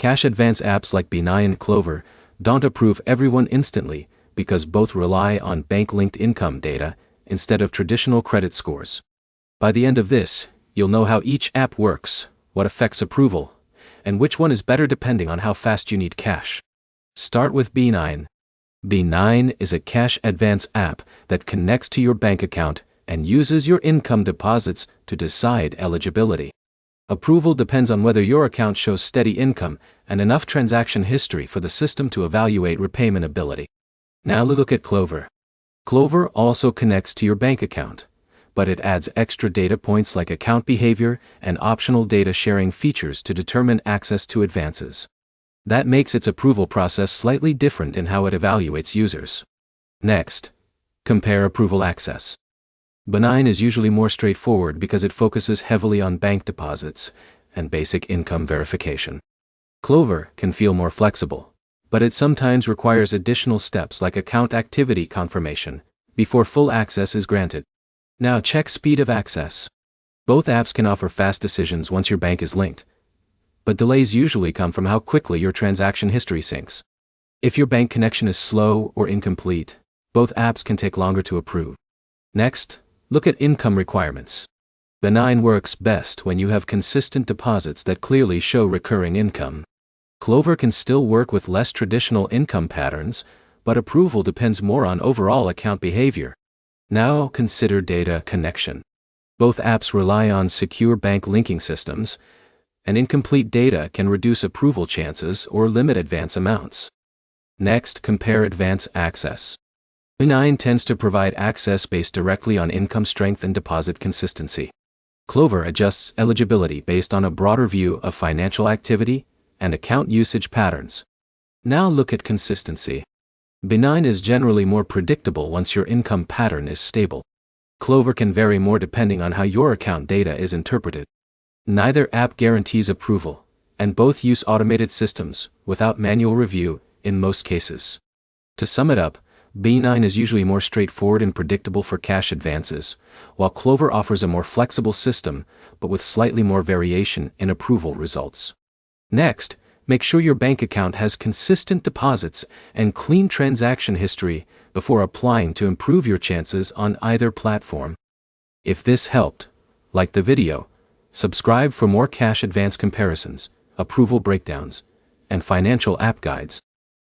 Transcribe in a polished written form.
Cash advance apps like B9 and Klover don't approve everyone instantly because both rely on bank-linked income data instead of traditional credit scores. By the end of this, you'll know how each app works, what affects approval, and which one is better depending on how fast you need cash. Start with B9. B9 is a cash advance app that connects to your bank account and uses your income deposits to decide eligibility. Approval depends on whether your account shows steady income and enough transaction history for the system to evaluate repayment ability. Now look at Klover. Klover also connects to your bank account, but it adds extra data points like account behavior and optional data sharing features to determine access to advances. That makes its approval process slightly different in how it evaluates users. Next, compare approval access. B9 is usually more straightforward because it focuses heavily on bank deposits and basic income verification. Klover can feel more flexible, but it sometimes requires additional steps like account activity confirmation before full access is granted. Now check speed of access. Both apps can offer fast decisions once your bank is linked, but delays usually come from how quickly your transaction history syncs. If your bank connection is slow or incomplete, both apps can take longer to approve. Next, look at income requirements. B9 works best when you have consistent deposits that clearly show recurring income. Klover can still work with less traditional income patterns, but approval depends more on overall account behavior. Now consider data connection. Both apps rely on secure bank linking systems, and incomplete data can reduce approval chances or limit advance amounts. Next, compare advance access. B9 tends to provide access based directly on income strength and deposit consistency. Klover adjusts eligibility based on a broader view of financial activity and account usage patterns. Now look at consistency. B9 is generally more predictable once your income pattern is stable. Klover can vary more depending on how your account data is interpreted. Neither app guarantees approval, and both use automated systems without manual review in most cases. To sum it up, B9 is usually more straightforward and predictable for cash advances, while Klover offers a more flexible system, but with slightly more variation in approval results. Next, make sure your bank account has consistent deposits and clean transaction history before applying to improve your chances on either platform. If this helped, like the video, subscribe for more cash advance comparisons, approval breakdowns, and financial app guides.